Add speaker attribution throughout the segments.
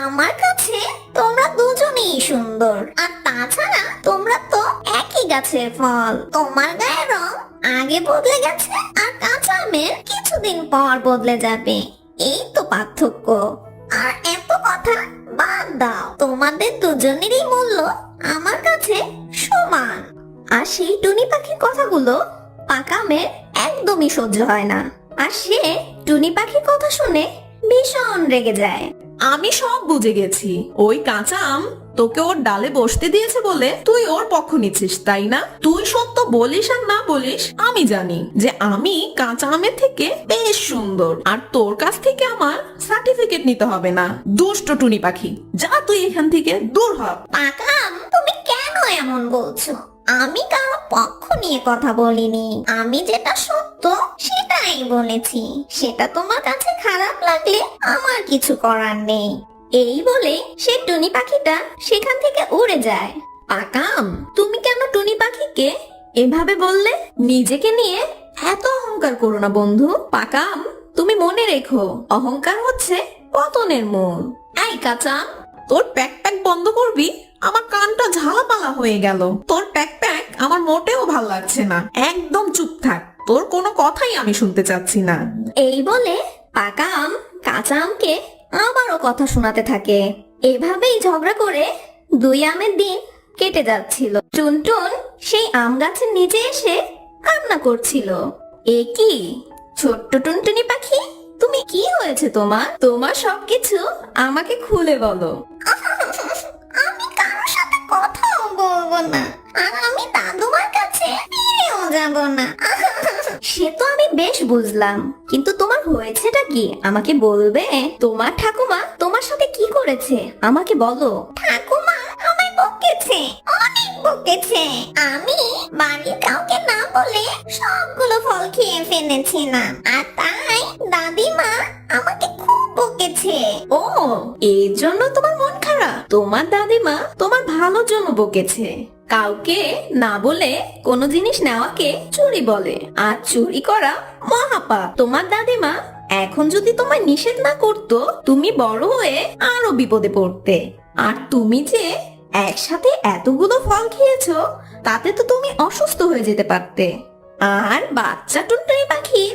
Speaker 1: আমার কাছে তোমরা দুজনেই সুন্দর, আর তাছাড়া তোমরা তো একই গাছের ফল। তোমার গায়ের রং আগে বদলে গেছে, আর কাঁচা আমের কিছুদিন পর বদলে যাবে। এই তো পার্থক্য। আর এত কথা বাদ দাও, তোমাদের দুজনেরই মূল্য আমার কাছে সমান। আর সেই টুনি পাখির কথাগুলো পাকা আমের একদমই সহ্য হয় না, আর সে টুনি পাখির কথা শুনে ভীষণ রেগে যায়।
Speaker 2: আমি সব বুঝে গেছি। ওই কাঁচা আম তোকে ওর ডালে বসতে দিয়েছে বলে তুই ওর পক্ষ নিচ্ছিস, তাই না? তুই সত্য বলিস আর না বলিস, আমি জানি যে আমি কাঁচা আমের থেকে বেশ সুন্দর, আর তোর কাছ থেকে আমার সার্টিফিকেট নিতে হবে না। দুষ্ট টুনি পাখি, যা তুই এখান থেকে দূর হ।
Speaker 1: পাকা আম, তুমি কেন এমন বলছো? আমি কারো পক্ষ নিয়ে কথা বলিনি। আমি যেটা সত্য সেটাই বলেছি। সেটা তোমার কাছে খারাপ লাগলে আমার কিছু করার নেই। এই বলে সে টুনি পাখিটা সেখান থেকে উড়ে যায়।
Speaker 2: পাকাম, তুমি কেন টুনি পাখিকে এভাবে বললে? নিজেকে নিয়ে এত অহংকার করো না বন্ধু। পাকাম, তুমি মনে রেখো, অহংকার হচ্ছে পতনের মূল। এই কাঁচা আম, তোর প্যাক প্যাক বন্ধ করবি? আমার কানটা ঝালাপালা হয়ে গেল। তোর প্যাক প্যাক আমার মোটেও ভাল লাগছে না। একদম চুপ থাক, তোর কোনো কথাই আমি শুনতে চাচ্ছি না।
Speaker 1: এই বলে পাকা আম কাঁচা আমকে আবারও কথা শোনাতে থাকে। এভাবেই ঝগড়া করে দুই আমের দিন কেটে যাচ্ছিল। টুনটুন সেই আম গাছের নিচে এসে কান্না করছিল। এ কি ছোট্ট টুনটুনি পাখি, তুমি কি হয়েছে তোমার? তোমার সবকিছু আমাকে খুলে বলো। আমি কারোর সাথে কথাও বলবো না, আর আমি দাদুমার কাছে ফিরেও যাব না। সে তো আমি বেশ বুঝলাম, কিন্তু তোমার হয়েছেটা কি আমাকে বলবে? তোমার ঠাকুমা তোমার সাথে কি করেছে আমাকে বলো। ঠাকুমা আমায় বকেছে, অনেক বকেছে। আমি বাড়ির কাউকে না বলে সবগুলো ফল খেয়ে ফেলেছিলাম, আর তাই দাদিমা আমাকে খুব বকেছে।
Speaker 2: ও, এর জন্য তোমার মন খারাপ? তোমার দাদিমা তোমার ভালোর জন্য বকেছে। কাউকে না বলে কোনো জিনিস নেওয়াকে চুরি বলে, আর চুরি করা মহাপাপ। তোমার দাদিমা এখন যদি তোমায় নিষেধ না করতো, তুমি বড় হয়ে আরো বিপদে পড়তে। আর তুমি যে একসাথে এতগুলো ফল খেয়েছো, তাতে তো তুমি অসুস্থ হয়ে যেতে পারতে। আর বাচ্চা টুনটুনি পাখির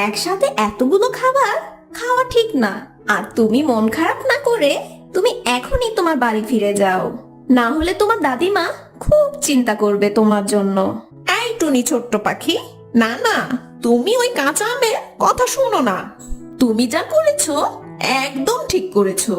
Speaker 2: একসাথে এতগুলো খাবার খাওয়া ঠিক না। আর তুমি মন খারাপ না করে তুমি এখনই তোমার বাড়ি ফিরে যাও, না হলে তোমার দাদিমা খুব চিন্তা করবে তোমার জন্য। এই টুনি ছোট্ট পাখি, না না, তুমি ওই কাঁচা আমের কথা শোনো না। তুমি যা করেছো একদম ঠিক করেছো।